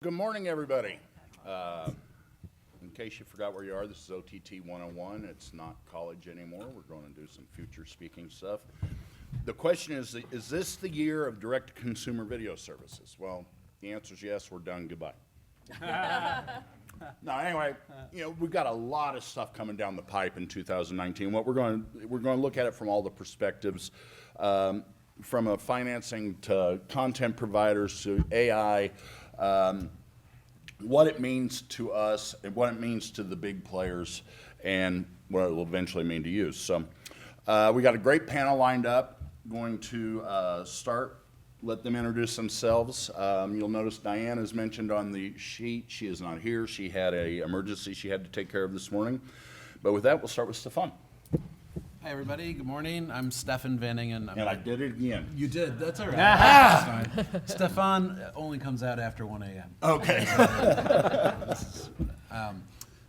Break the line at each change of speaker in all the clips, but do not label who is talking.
Good morning, everybody. In case you forgot where you are, this is OTT101. It's not college anymore. We're going to do some future speaking stuff. The question is this the year of direct-to-consumer video services? Well, the answer is yes. We're done. Goodbye. Now, anyway, we've got a lot of stuff coming down the pipe in 2019. What we're going to look at it from all the perspectives, from a financing to content providers to AI, what it means to us and what it means to the big players and what it will eventually mean to you. So we got a great panel lined up. Going to start, let them introduce themselves. You'll notice Diane is mentioned on the sheet. She is not here. She had an emergency she had to take care of this morning. But with that, we'll start with Stefan.
Hi, everybody. Good morning. I'm Stefan Van Engen.
And I did it again.
You did. That's all right. That's fine. Stefan only comes out after 1 a.m.
Okay.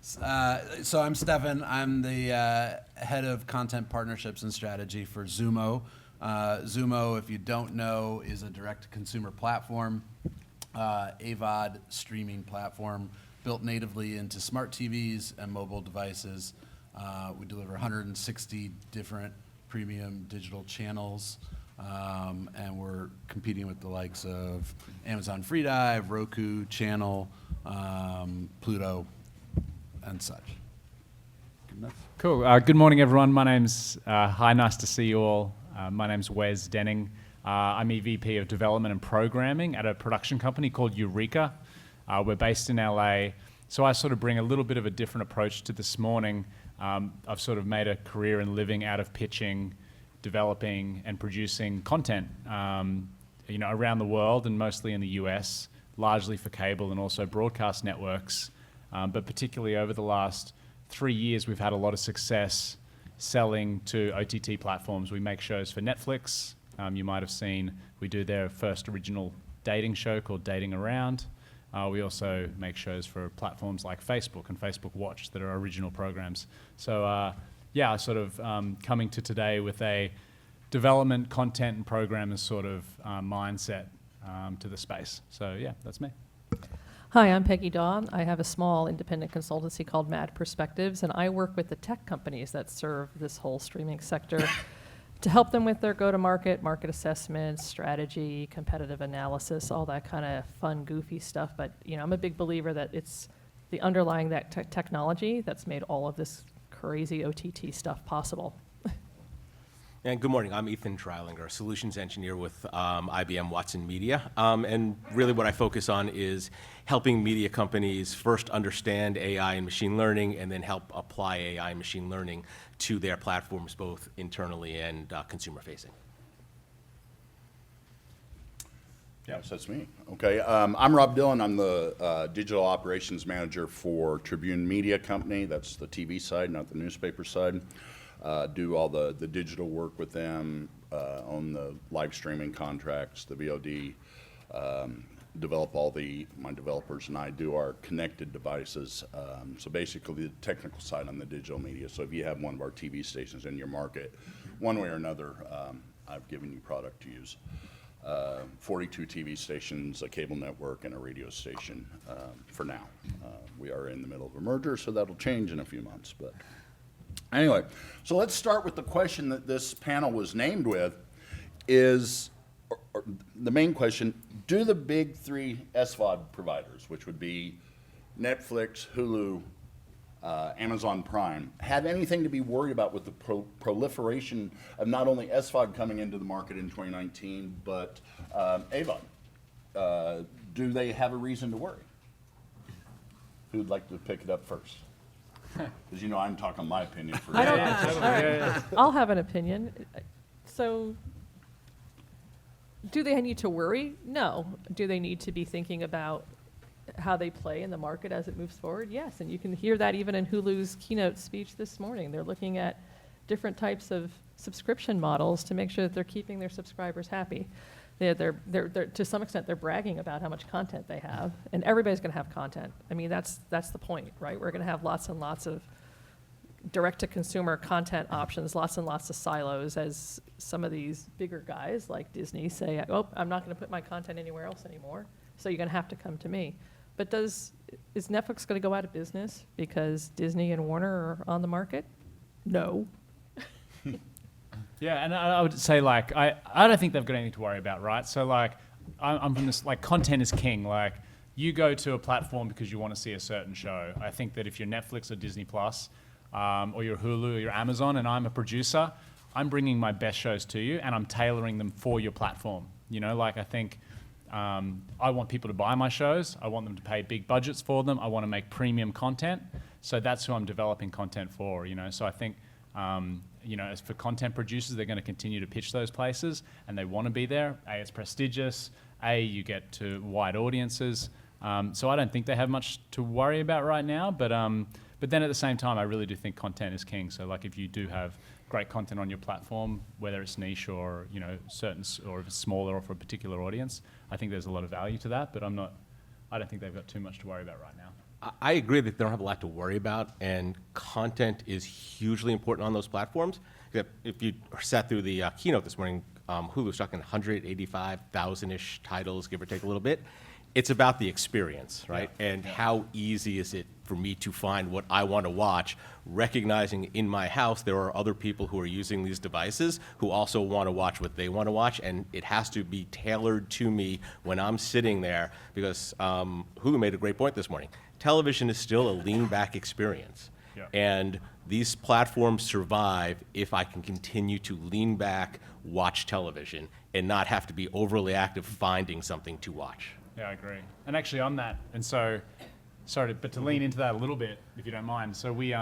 So I'm Stefan. I'm the head of content partnerships and strategy for XUMO. XUMO, if you don't know, is a direct-to-consumer platform, AVOD streaming platform built natively into smart TVs and mobile devices. We deliver 160 different premium digital channels, and we're competing with the likes of Amazon Freedive, Roku Channel, Pluto, and such. Good enough?
Cool. Good morning, everyone. My name's, nice to see you all. My name's Wes Denning. I'm EVP of Development and Programming at a production company called Eureka. We're based in LA. So I sort of bring a little bit of a different approach to this morning. I've sort of made a career in living out of pitching, developing, and producing content, around the world and mostly in the US, largely for cable and also broadcast networks. But particularly over the last 3 years, we've had a lot of success selling to OTT platforms. We make shows for Netflix. You might have seen we do their first original dating show called Dating Around. We also make shows for platforms like Facebook and Facebook Watch that are original programs. So sort of coming to today with a development, content, and programmers sort of mindset to the space. So yeah, that's me.
Hi, I'm Peggy. I have a small independent consultancy called Mad Perspectives, and I work with the tech companies that serve this whole streaming sector to help them with their go-to-market, market assessments, strategy, competitive analysis, all that kind of fun, goofy stuff. But I'm a big believer that it's the underlying that technology that's made all of this crazy OTT stuff possible.
And good morning, I'm Ethan Dreilinger, solutions engineer with IBM Watson Media. And really what I focus on is helping media companies first understand AI and machine learning and then help apply AI and machine learning to their platforms, both internally and consumer facing.
Yes, that's me. Okay, I'm Rob Dillon. I'm the digital operations manager for Tribune Media Company. That's the TV side, not the newspaper side. Do all the digital work with them, on the live streaming contracts, the VOD, develop my developers and I do our connected devices. So basically the technical side on the digital media. So if you have one of our TV stations in your market, one way or another, I've given you product to use. 42 TV stations, a cable network, and a radio station for now. We are in the middle of a merger, so that'll change in a few months. But anyway, so let's start with the question that this panel was named with is, or the main question, do the big three SVOD providers, which would be Netflix, Hulu, Amazon Prime, have anything to be worried about with the proliferation of not only SVOD coming into the market in 2019, but AVOD? Do they have a reason to worry? Who'd like to pick it up first? Because I'm talking my opinion for
I'll have an opinion. So, do they need to worry? No. Do they need to be thinking about how they play in the market as it moves forward? Yes, and you can hear that even in Hulu's keynote speech this morning. They're looking at different types of subscription models to make sure that they're keeping their subscribers happy. They're to some extent, they're bragging about how much content they have, and everybody's going to have content. I mean, that's the point, right? We're going to have lots and lots of direct-to-consumer content options, lots and lots of silos, as some of these bigger guys like Disney say, oh, I'm not going to put my content anywhere else anymore, so you're going to have to come to me. But is Netflix going to go out of business because Disney and Warner are on the market? No.
Yeah, and I would say, like, I don't think they've got anything to worry about, right? So, like, I'm from this, like, content is king. Like, you go to a platform because you want to see a certain show. I think that if you're Netflix or Disney Plus, or you're Hulu or you're Amazon, and I'm a producer, I'm bringing my best shows to you, and I'm tailoring them for your platform. You know, like, I think I want people to buy my shows. I want them to pay big budgets for them. I want to make premium content. So that's who I'm developing content for, you know. So I think, you know, as for content producers, they're going to continue to pitch those places, and they want to be there. A, it's prestigious. A, you get to wide audiences. So I don't think they have much to worry about right now. But then at the same time, I really do think content is king. So, like, if you do have great content on your platform, whether it's niche or, you know, certain, or if it's smaller or for a particular audience, I think there's a lot of value to that. But I don't think they've got too much to worry about right now.
I agree that they don't have a lot to worry about, and content is hugely important on those platforms. If you sat through the keynote this morning, Hulu was talking 185,000-ish titles, give or take a little bit. It's about the experience, right? Yeah. And how easy is it for me to find what I want to watch, recognizing in my house there are other people who are using these devices who also want to watch what they want to watch, and it has to be tailored to me when I'm sitting there, because Hulu made a great point this morning. Television is still a lean-back experience. Yeah. And these platforms survive if I can continue to lean back, watch television, and not have to be overly active finding something to watch.
Yeah, I agree. And actually on that, and so, but to lean into that a little bit, if you don't mind. So we, you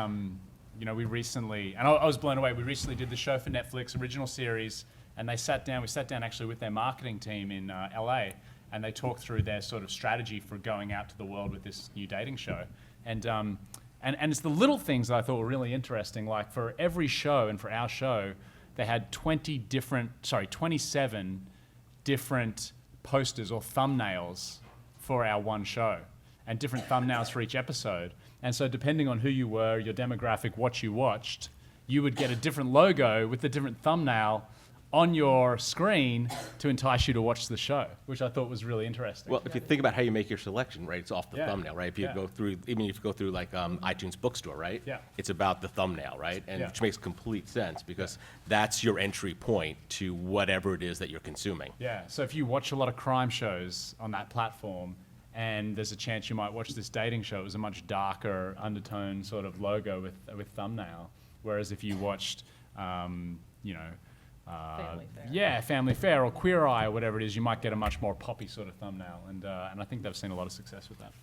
know, we recently, and I was blown away, we recently did the show for Netflix, original series, and we sat down actually with their marketing team in LA, and they talked through their sort of strategy for going out to the world with this new dating show. And it's the little things that I thought were really interesting. Like, for every show, and for our show, they had 27 different posters or thumbnails for our one show, and different thumbnails for each episode. And so depending on who you were, your demographic, what you watched, you would get a different logo with a different thumbnail on your screen to entice you to watch the show, which I thought was really interesting.
Well, if you think about how you make your selection, right, it's off the thumbnail, right? If you go through, even if you go through like iTunes Bookstore, right? Yeah. It's about the thumbnail, right? And which makes complete sense, because that's your entry point to whatever it is that you're consuming.
Yeah. So if you watch a lot of crime shows on that platform, and there's a chance you might watch this dating show, it was a much darker undertone sort of logo with thumbnail. Whereas if you watched, you know,
Family Fare.
Yeah, Family Fare or Queer Eye or whatever it is, you might get a much more poppy sort of thumbnail, and I think they've seen a lot of success with that.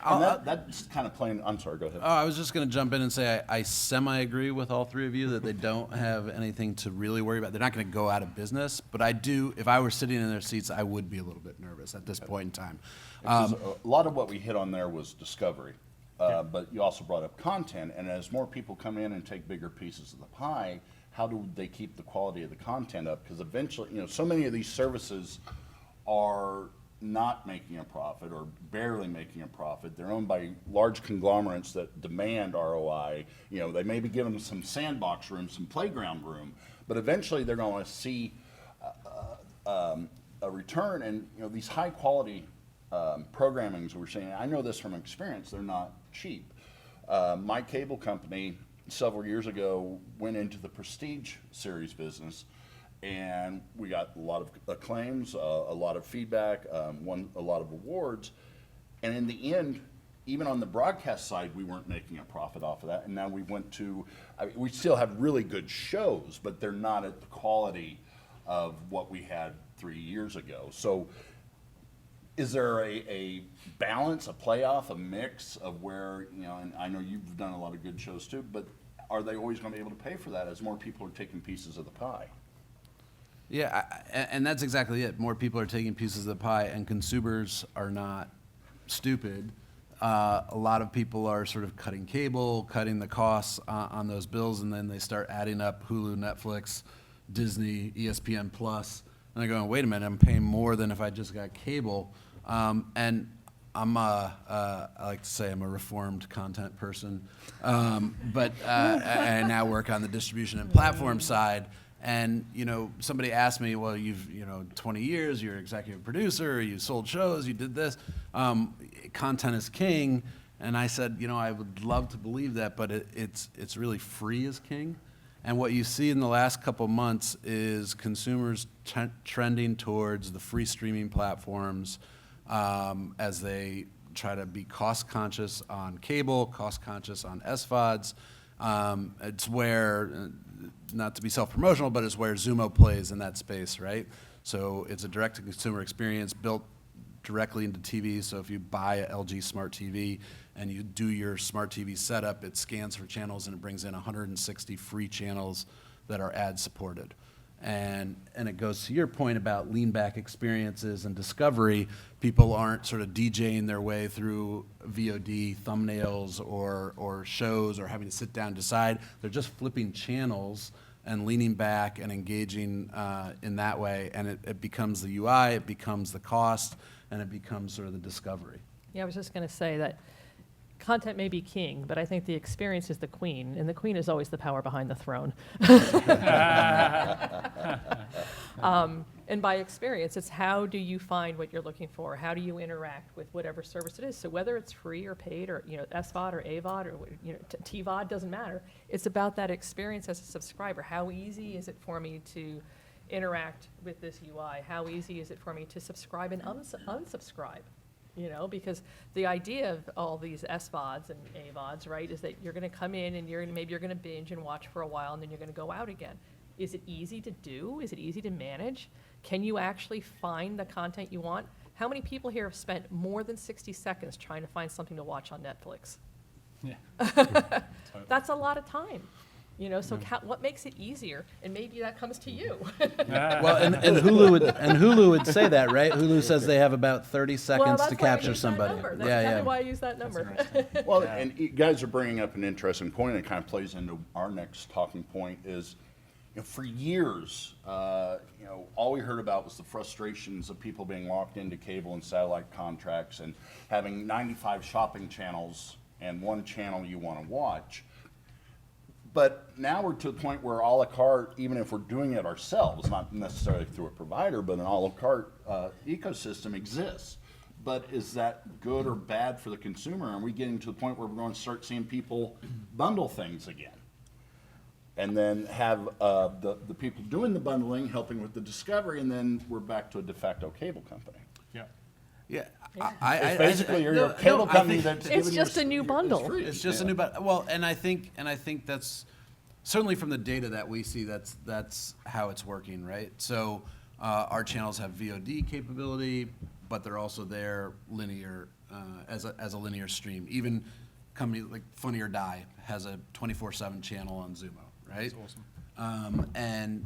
And that's kind of playing. I'm sorry. Go ahead.
Oh, I was just going to jump in and say I semi-agree with all three of you that they don't have anything to really worry about. They're not going to go out of business, but I do. If I were sitting in their seats, I would be a little bit nervous at this point in time.
A lot of what we hit on there was discovery, but you also brought up content, and as more people come in and take bigger pieces of the pie, how do they keep the quality of the content up? Because eventually, you know, so many of these services are not making a profit or barely making a profit. They're owned by large conglomerates that demand ROI. You know, they may be giving them some sandbox room, some playground room, but eventually they're going to see a return. And, you know, these high quality programmings we're seeing, I know this from experience, they're not cheap. My cable company several years ago went into the prestige series business, and we got a lot of acclaims, a lot of feedback, won a lot of awards, and in the end, even on the broadcast side, we weren't making a profit off of that. And now we went to, we still have really good shows, but they're not at the quality of what we had 3 years ago. So is there a balance, a playoff, a mix of where, you know, and I know you've done a lot of good shows too, but are they always going to be able to pay for that as more people are taking pieces of the pie?
Yeah, and that's exactly it. More people are taking pieces of the pie, and consumers are not stupid. A lot of people are sort of cutting cable, cutting the costs on those bills, and then they start adding up Hulu, Netflix, Disney, ESPN Plus, and they're going, wait a minute, I'm paying more than if I just got cable. And I like to say I'm a reformed content person, but I now work on the distribution and platform side. And, somebody asked me, well, you've, 20 years, you're executive producer, you sold shows, you did this. Content is king. And I said, I would love to believe that, but it's really free is king. And what you see in the last couple months is consumers trending towards the free streaming platforms as they try to be cost conscious on cable, cost conscious on SVODs. It's where, not to be self-promotional, but it's where XUMO plays in that space, right? So it's a direct-to-consumer experience built directly into TV. So if you buy a LG Smart TV and you do your Smart TV setup, it scans for channels and it brings in 160 free channels that are ad-supported. And it goes to your point about lean-back experiences and discovery. People aren't sort of DJing their way through VOD thumbnails or shows or having to sit down and decide. They're just flipping channels and leaning back and engaging in that way. And it becomes the UI, it becomes the cost, and it becomes sort of the discovery.
Yeah, I was just going to say that content may be king, but I think the experience is the queen, and the queen is always the power behind the throne. And by experience, it's how do you find what you're looking for? How do you interact with whatever service it is? So whether it's free or paid or SVOD or AVOD or TVOD, doesn't matter. It's about that experience as a subscriber. How easy is it for me to interact with this UI? How easy is it for me to subscribe and unsubscribe? Because the idea of all these SVODs and AVODs, right, is that you're going to come in and maybe you're going to binge and watch for a while and then you're going to go out again. Is it easy to do? Is it easy to manage? Can you actually find the content you want? How many people here have spent more than 60 seconds trying to find something to watch on Netflix?
Yeah.
That's a lot of time. So what makes it easier? And maybe that comes to you.
Well, and Hulu would say that, right? Hulu says they have about 30 seconds to capture somebody.
That's exactly why I use that number.
Well, and you guys are bringing up an interesting point, and it kind of plays into our next talking point is, for years, all we heard about was the frustrations of people being locked into cable and satellite contracts and having 95 shopping channels and one channel you want to watch. But now we're to the point where a la carte, even if we're doing it ourselves, not necessarily through a provider, but an a la carte ecosystem exists. But is that good or bad for the consumer? Are we getting to the point where we're going to start seeing people bundle things again? And then have the people doing the bundling helping with the discovery, and then we're back to a de facto cable company.
Yeah.
Yeah.
It's basically you're a cable company that's
it's
giving
just
your-
a new
it's
bundle.
free.
It's just a new button. Well, and I think that's certainly from the data that we see, that's how it's working, right? So our channels have VOD capability, but they're also there linear as a linear stream. Even company like Funny or Die has a 24/7 channel on XUMO, right?
That's awesome.
And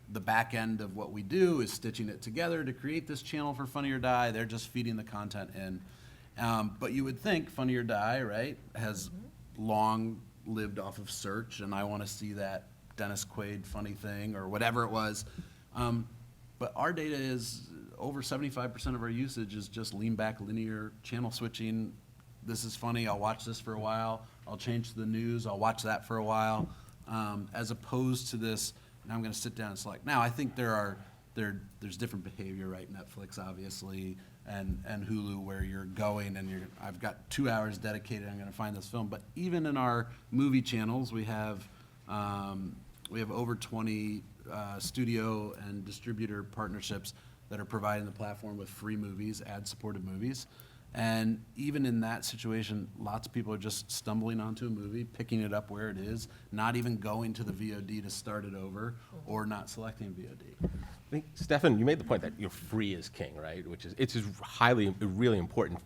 the back end of what we do is stitching it together to create this channel for Funny or Die. They're just feeding the content in. But you would think Funny or Die, right, has long lived off of search, and I want to see that Dennis Quaid funny thing or whatever it was. But our data is over 75% of our usage is just lean back linear channel switching. This is funny, I'll watch this for a while. I'll change to the news, I'll watch that for a while. As opposed to this, now I'm going to sit down and select. Now, I think there's different behavior, right? Netflix, obviously, and Hulu, where you're going and I've got 2 hours dedicated, I'm going to find this film. But even in our movie channels, we have over 20 studio and distributor partnerships that are providing the platform with free movies, ad-supported movies. And even in that situation, lots of people are just stumbling onto a movie, picking it up where it is, not even going to the VOD to start it over, or not selecting VOD.
I think, Stefan, you made the point that free is king, right? Which is really important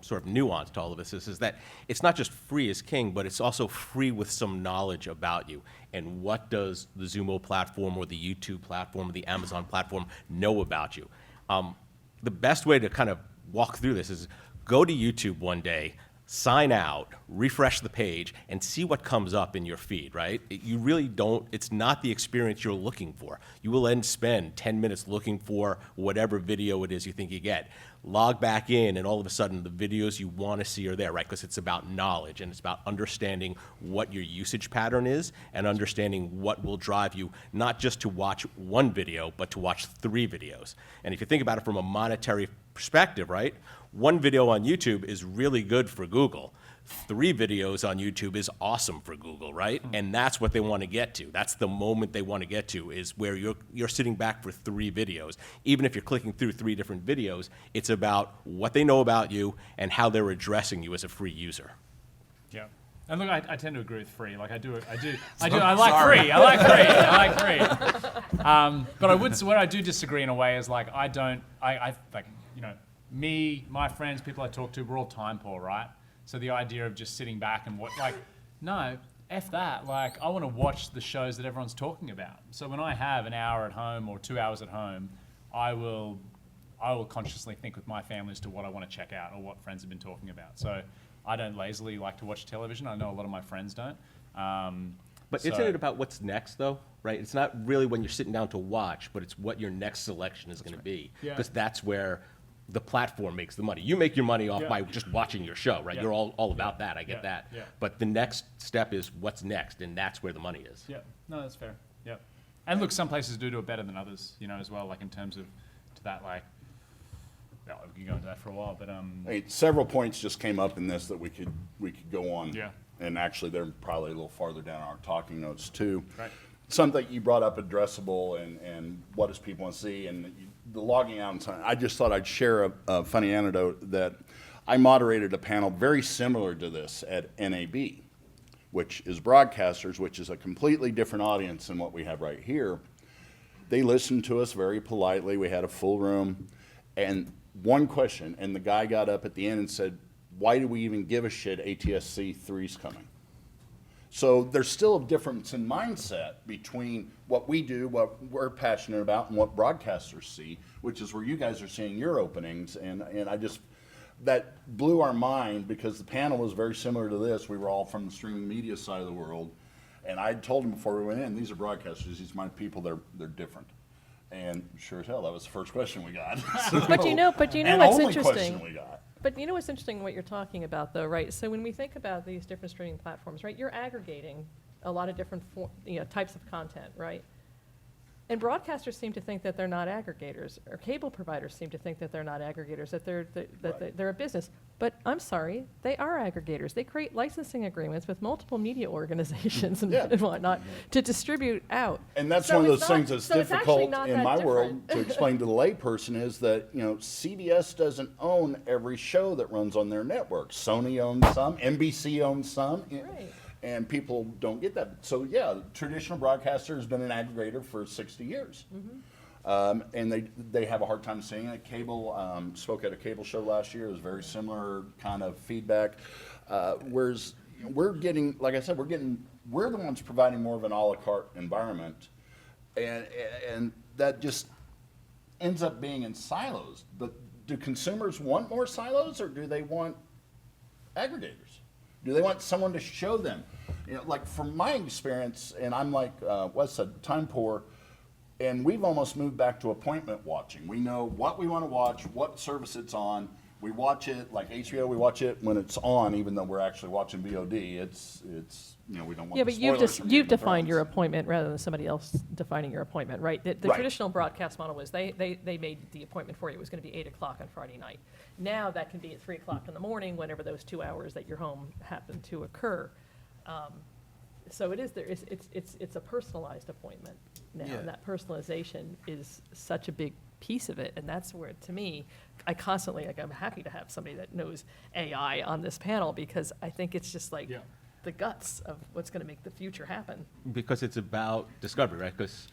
sort of nuance to all of this is that it's not just free is king, but it's also free with some knowledge about you. And what does the XUMO platform or the YouTube platform or the Amazon platform know about you? The best way to kind of walk through this is go to YouTube one day, sign out, refresh the page, and see what comes up in your feed, right? You really don't, it's not the experience you're looking for. You will then spend 10 minutes looking for whatever video it is you think you get. Log back in, and all of a sudden, the videos you want to see are there, right? Because it's about knowledge, and it's about understanding what your usage pattern is, and understanding what will drive you, not just to watch one video, but to watch 3 videos. And if you think about it from a monetary perspective, right? One video on YouTube is really good for Google. 3 videos on YouTube is awesome for Google, right? And that's what they want to get to. That's the moment they want to get to, is where you're sitting back for 3 videos. Even if you're clicking through 3 different videos, it's about what they know about you and how they're addressing you as a free user.
Yeah. And look, I tend to agree with free. Like I like free. I like free. But what I do disagree in a way is like me, my friends, people I talk to, we're all time poor, right? So the idea of just sitting back and no, F that. Like I want to watch the shows that everyone's talking about. So when I have an hour at home or 2 hours at home, I will consciously think with my family as to what I want to check out or what friends have been talking about. So I don't lazily like to watch television. I know a lot of my friends don't.
But isn't it about what's next, though, right? It's not really when you're sitting down to watch, but it's what your next selection is going to be. Because that's where the platform makes the money. You make your money off by just watching your show, right? You're all about that. I get that.
Yeah.
But the next step is what's next, and that's where the money is.
Yeah, no, that's fair. Yeah. And look, some places do it better than others, as well, like in terms of to that, like, well, we can go into that for a while, but
Hey, several points just came up in this that we could go on.
Yeah.
And actually, they're probably a little farther down our talking notes too.
Right.
Something you brought up, addressable, and what does people want to see, and the logging out and something. I just thought I'd share a funny anecdote that I moderated a panel very similar to this at NAB, which is broadcasters, which is a completely different audience than what we have right here. They listened to us very politely. We had a full room, and one question, and the guy got up at the end and said, "Why do we even give a shit ATSC 3's coming?" So there's still a difference in mindset between what we do, what we're passionate about, and what broadcasters see, which is where you guys are seeing your openings. And I just, that blew our mind because the panel was very similar to this. We were all from the streaming media side of the world. And I told them before we went in, these are broadcasters, these are my people, they're different. And sure as hell, that was the first question we got.
But you know
and
what's
only
interesting?
question we got.
But you know what's interesting what you're talking about, though, right? So when we think about these different streaming platforms, right, you're aggregating a lot of different types of content, right? And broadcasters seem to think that they're not aggregators, or cable providers seem to think that they're not aggregators, that they're a business. But I'm sorry, they are aggregators. They create licensing agreements with multiple media organizations and, and whatnot to distribute out.
And that's
So
one of
it's
those
not-
things that's
so it's actually
difficult
not
in
that
my
different.
world to explain to the layperson is that, CBS doesn't own every show that runs on their network. Sony owns some, NBC owns some.
Right.
And people don't get that. So yeah, the traditional broadcaster has been an aggregator for 60 years. And they have a hard time seeing it. Cable, spoke at a cable show last year. It was very similar kind of feedback. Whereas we're getting, like I said, we're the ones providing more of an a la carte environment. And that just ends up being in silos. But do consumers want more silos, or do they want aggregators? Do they want someone to show them? Like from my experience, and I'm like Wes said, time poor, and we've almost moved back to appointment watching. We know what we want to watch, what service it's on. We watch it, like HBO, we watch it when it's on, even though we're actually watching VOD. It's we don't want
Yeah,
the
but
spoilers from
you've
Game of
defined your
Thrones.
appointment rather than somebody else defining your appointment, right? The
Right.
traditional broadcast model was they made the appointment for you. It was going to be 8 o'clock on Friday night. Now that can be at 3 o'clock in the morning, whenever those 2 hours that you're home happen to occur. So it is there. It's a personalized appointment now, and that personalization is such a big piece of it, and that's where, to me, I constantly, I'm happy to have somebody that knows AI on this panel, because I think it's just like the guts of what's going to make the future happen.
Because it's about discovery, right? Because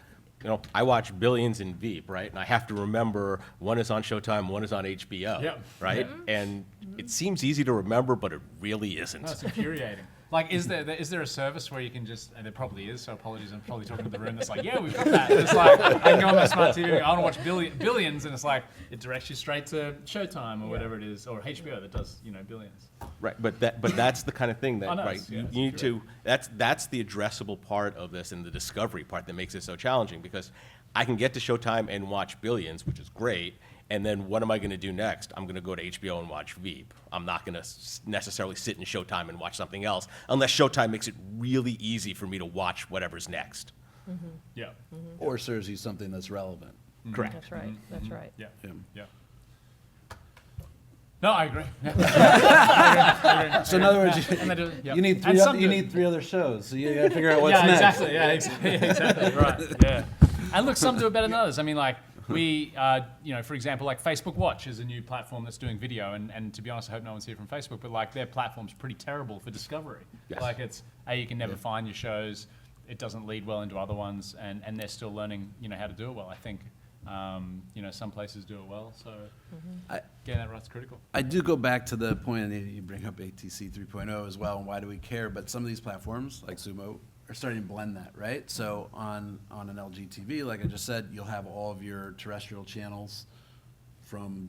I watch Billions in Veep, right? And I have to remember one is on Showtime, one is on HBO,
Yeah.
right? And it seems easy to remember, but it really isn't.
no, it's infuriating. Like, is there a service where you can just, and there probably is, so apologies, I'm probably talking to the room that's like, yeah, we've got that. And it's like, I can go on my smart TV, I want to watch Billions, and it's like, it directs you straight to Showtime or whatever it is, or HBO that does, Billions.
Right, but that's the kind of thing that,
I know,
right,
yeah,
you need to, that's the addressable part of this and the discovery part that makes it so challenging, because I can get to Showtime and watch Billions, which is great, and then what am I going to do next? I'm going to go to HBO and watch Veep. I'm not going to necessarily sit in Showtime and watch something else, unless Showtime makes it really easy for me to watch whatever's next.
Yeah.
Or serves you something that's relevant.
Correct.
That's right, that's right.
Yeah.
Yeah.
Yeah. No, I agree.
So in other words,
And they do, yeah.
you need
And some do.
three other shows, so you gotta figure out what's next.
Exactly. Yeah, exactly. Right. Yeah. And look, some do it better than others. I mean, like we, for example, like Facebook Watch is a new platform that's doing video, and to be honest, I hope no one's here from Facebook, but like their platform's pretty terrible for discovery.
Yes.
Like you can never find your shows. It doesn't lead well into other ones, and they're still learning, how to do it well. I think, some places do it well, so getting that right's critical.
I do go back to the point, and you bring up ATC 3.0 as well, and why do we care? But some of these platforms, like XUMO, are starting to blend that, right? So on an LG TV, like I just said, you'll have all of your terrestrial channels from,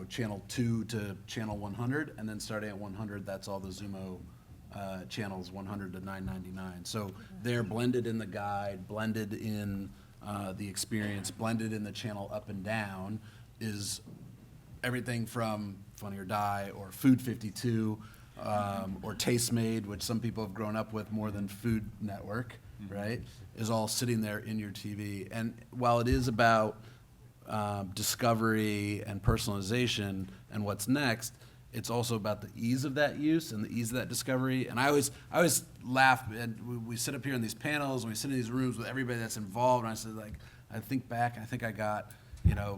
channel 2 to channel 100, and then starting at 100, that's all the XUMO channels, 100 to 999. So they're blended in the guide, blended in the experience, blended in the channel up and down, is everything from Funny or Die or Food 52 or Tastemade, which some people have grown up with more than Food Network, right, is all sitting there in your TV. And while it is about discovery and personalization and what's next, it's also about the ease of that use and the ease of that discovery. And I always laugh, and we sit up here in these panels, and we sit in these rooms with everybody that's involved, and I said, like, I think back, I think I got,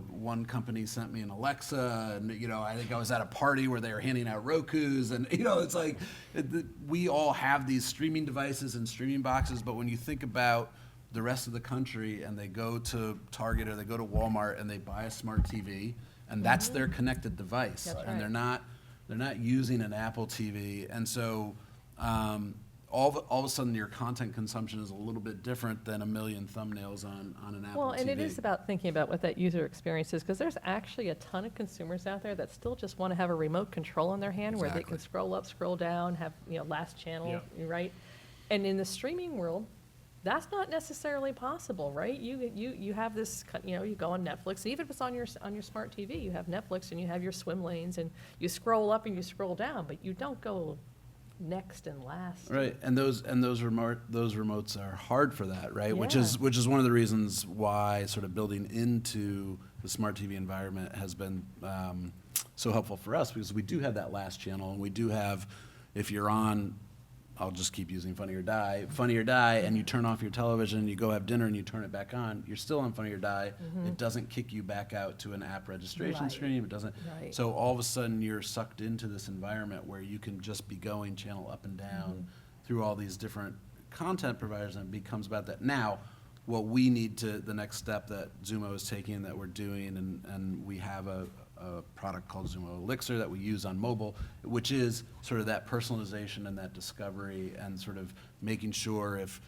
one company sent me an Alexa, and, I think I was at a party where they were handing out Rokus, and, it's like, we all have these streaming devices and streaming boxes, but when you think about the rest of the country, and they go to Target or they go to Walmart, and they buy a smart TV, and that's their connected device,
That's
and
right.
they're not using an Apple TV, and so all of a sudden your content consumption is a little bit different than a million thumbnails on an Apple TV.
Well, and it is about thinking about what that user experience is, because there's actually a ton of consumers out there that still just want to have a remote control in their hand where they can
Exactly.
scroll up, scroll down, have, last channel, right? And in the streaming world, that's not necessarily possible, right? You have this, you go on Netflix, even if it's on your smart TV, you have Netflix and you have your swim lanes and you scroll up and you scroll down, but you don't go next and last.
Right, and those remotes are hard for that, right? Which
Yeah.
is one of the reasons why sort of building into the smart TV environment has been so helpful for us, because we do have that last channel, and we do have, if you're on, I'll just keep using Funny or Die, and you turn off your television, you go have dinner, and you turn it back on, you're still on Funny or Die. It doesn't kick you back out to an app registration
Right.
screen. It doesn't.
Right.
So all of a sudden, you're sucked into this environment where you can just be going channel up and down through all these different content providers, and it becomes about that. Now, what we need to, the next step that XUMO is taking, that we're doing, and we have a product called XUMO Elixir that we use on mobile, which is sort of that personalization and that discovery, and sort of making sure if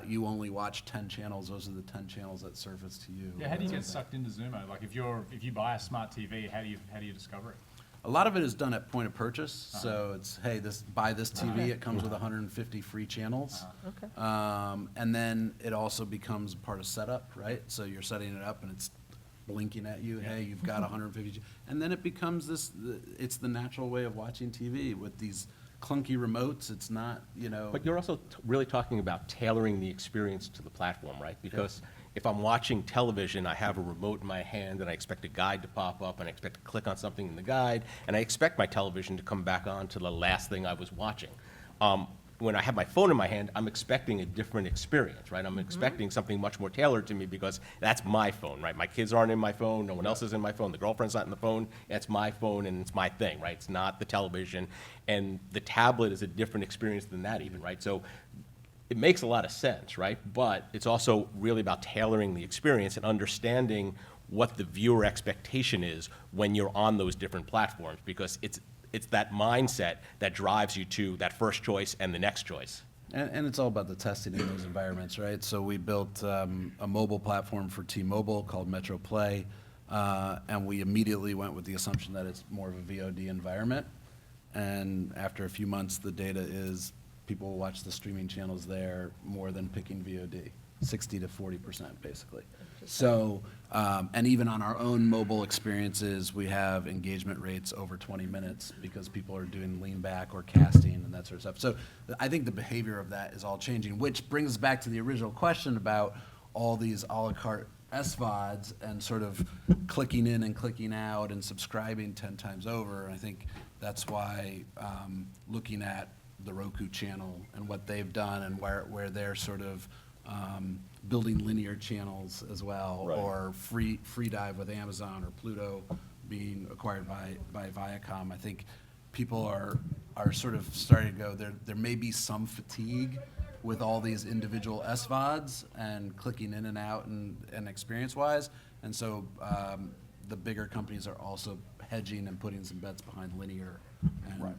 you only watch 10 channels, those are the 10 channels that surface to you.
Yeah, how do you get sucked into XUMO? Like if you buy a smart TV, how do you discover it?
A lot of it is done at point of purchase, so it's, hey, buy this TV, it comes with 150 free channels.
Okay.
And then it also becomes part of setup, right? So you're setting it up and it's blinking at you, hey, you've got 150, and then it becomes it's the natural way of watching TV with these clunky remotes. It's not,
But you're also really talking about tailoring the experience to the platform, right? Because if I'm watching television, I have a remote in my hand, and I expect a guide to pop up, and I expect to click on something in the guide, and I expect my television to come back on to the last thing I was watching. When I have my phone in my hand, I'm expecting a different experience, right? I'm expecting something much more tailored to me, because that's my phone, right? My kids aren't in my phone, no one else is in my phone, the girlfriend's not in the phone, it's my phone and it's my thing, right? It's not the television, and the tablet is a different experience than that even, right? So it makes a lot of sense, right? But it's also really about tailoring the experience and understanding what the viewer expectation is when you're on those different platforms, because it's that mindset that drives you to that first choice and the next choice.
And it's all about the testing in those environments, right? So we built a mobile platform for T-Mobile called Metro Play, and we immediately went with the assumption that it's more of a VOD environment. And after a few months, the data is people will watch the streaming channels there more than picking VOD, 60 to 40% basically. So, and even on our own mobile experiences, we have engagement rates over 20 minutes because people are doing lean back or casting and that sort of stuff. So I think the behavior of that is all changing, which brings us back to the original question about all these a la carte SVODs and sort of clicking in and clicking out and subscribing 10 times over. I think that's why looking at the Roku channel and what they've done and where they're sort of building linear channels as well,
Right.
or free dive with Amazon or Pluto being acquired by Viacom. I think people are sort of starting to go, there may be some fatigue with all these individual SVODs and clicking in and out and experience-wise. And so the bigger companies are also hedging and putting some bets behind linear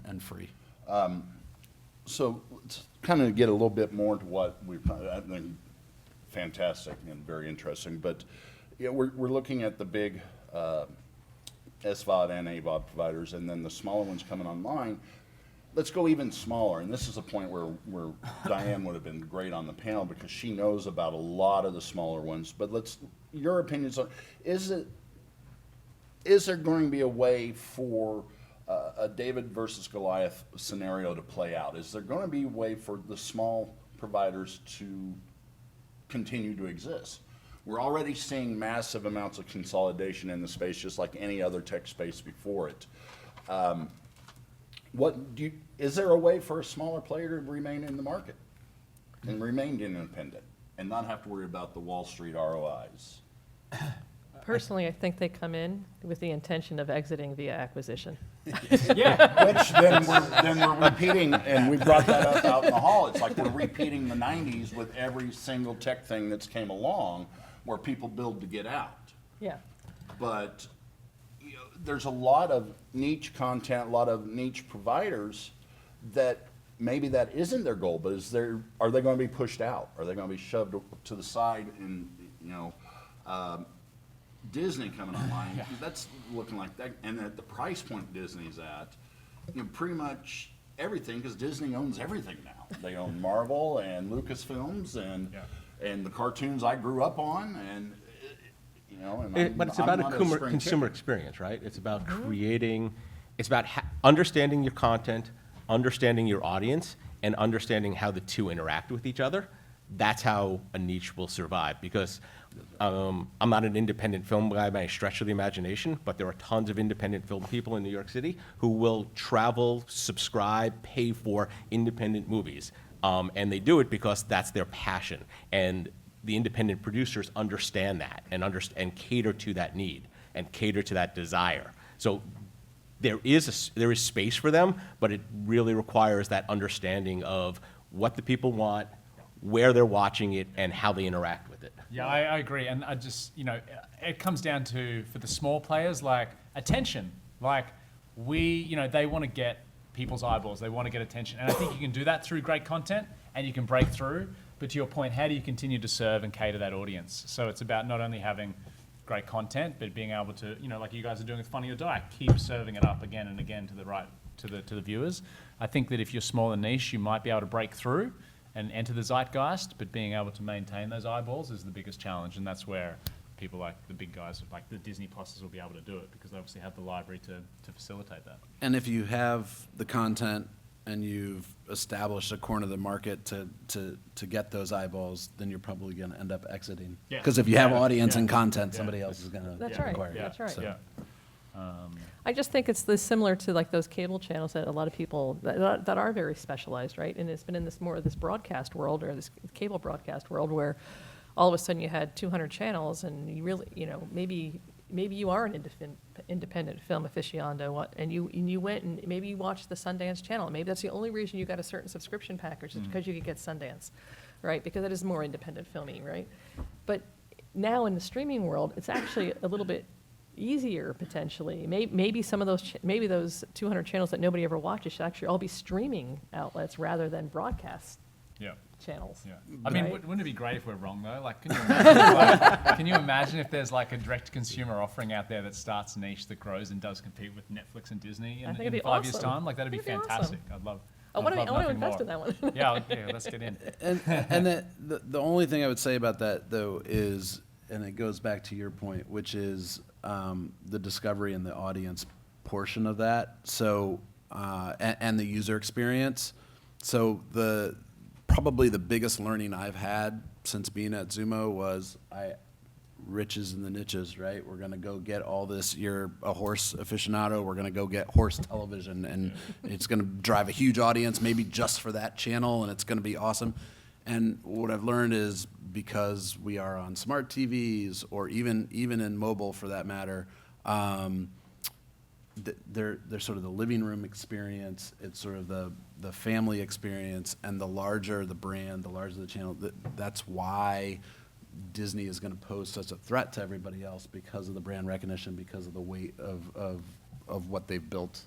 and free.
So let's kind of get a little bit more to what we've, I think, fantastic and very interesting. But yeah, we're looking at the big SVOD and AVOD providers, and then the smaller ones coming online. Let's go even smaller, and this is a point where Diane would have been great on the panel because she knows about a lot of the smaller ones. But your opinions on, is there going to be a way for a David versus Goliath scenario to play out? Is there going to be a way for the small providers to continue to exist? We're already seeing massive amounts of consolidation in the space, just like any other tech space before it. Is there a way for a smaller player to remain in the market and remain independent and not have to worry about the Wall Street ROIs?
Personally, I think they come in with the intention of exiting via acquisition.
Yeah.
Which then we're repeating, and we brought that up out in the hall. It's like we're repeating the 90s with every single tech thing that's came along where people build to get out.
Yeah.
But there's a lot of niche content, a lot of niche providers that maybe that isn't their goal, but are they going to be pushed out? Are they going to be shoved to the side? And Disney coming online, that's looking like that. And at the price point Disney's at, pretty much everything, because Disney owns everything now. They own Marvel and Lucasfilms and the cartoons I grew up on, and
But it's about a consumer experience, right? It's about creating, it's about understanding your content, understanding your audience, and understanding how the two interact with each other. That's how a niche will survive, because I'm not an independent film guy by any stretch of the imagination, but there are tons of independent film people in New York City who will travel, subscribe, pay for independent movies. And they do it because that's their passion. And the independent producers understand that and cater to that need and cater to that desire. So there is space for them, but it really requires that understanding of what the people want, where they're watching it, and how they interact with it.
Yeah, I agree. And I just, it comes down to, for the small players, like attention. Like they want to get people's eyeballs. They want to get attention. And I think you can do that through great content and you can break through. But to your point, how do you continue to serve and cater that audience? So it's about not only having great content, but being able to, like you guys are doing with Funny or Die, keep serving it up again and again to the viewers. I think that if you're small and niche, you might be able to break through and enter the zeitgeist, but being able to maintain those eyeballs is the biggest challenge, and that's where people like the big guys, like the Disney Pluses, will be able to do it because they obviously have the library to facilitate that.
And if you have the content and you've established a corner of the market to get those eyeballs, then you're probably going to end up exiting.
Yeah.
Because if you have audience and
Yeah.
content,
Yeah.
somebody else is going to
That's right.
acquire it.
That's right.
So-
Yeah.
I just think it's similar to like those cable channels that a lot of people that are very specialized, right? And it's been in this broadcast world or this cable broadcast world where all of a sudden you had 200 channels and you really, maybe you are an independent film aficionado and you went and maybe you watched the Sundance channel. Maybe that's the only reason you got a certain subscription package is because you could get Sundance, right? Because it is more independent filming, right? But now in the streaming world, it's actually a little bit easier potentially. Maybe some of those, maybe those 200 channels that nobody ever watches should actually all be streaming outlets rather than broadcast
Yeah.
channels.
Yeah. I mean,
Right.
wouldn't it be great if we're wrong though? Like, can you imagine, can you imagine if there's like a direct-to-consumer offering out there that starts niche, that grows and does compete with Netflix and Disney
I
in,
think it'd be
5 years'
awesome.
time? Like, that'd be
It'd be awesome.
fantastic. I'd love.
I want
I'd
to
love
invest
nothing
in
more.
that one.
Yeah, let's get in.
And the only thing I would say about that, though, is, and it goes back to your point, which is the discovery and the audience portion of that. So, and the user experience. So probably the biggest learning I've had since being at XUMO was riches in the niches, right? We're gonna go get all this, you're a horse aficionado, we're gonna go get horse television, and it's gonna drive a huge audience, maybe just for that channel, and it's gonna be awesome. And what I've learned is, because we are on smart TVs, or even in mobile for that matter, they're sort of the living room experience, it's sort of the family experience, and the larger the brand, the larger the channel, that's why Disney is going to pose such a threat to everybody else, because of the brand recognition, because of the weight of what they've built.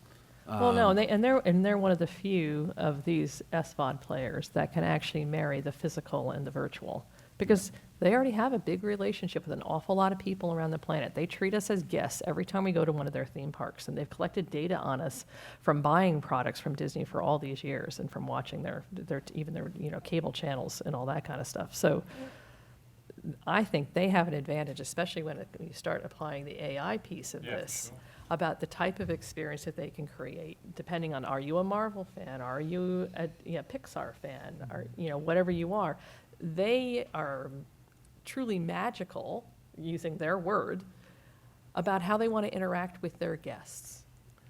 Well, no, and they're one of the few of these SVOD players that can actually marry the physical and the virtual, because they already have a big relationship with an awful lot of people around the planet. They treat us as guests every time we go to one of their theme parks, and they've collected data on us from buying products from Disney for all these years, and from watching their cable channels and all that kind of stuff. So I think they have an advantage, especially when you start applying the AI piece of this, about the type of experience that they can create, depending on, are you a Marvel fan? Are you a Pixar fan? Or, whatever you are. They are truly magical, using their word, about how they want to interact with their guests.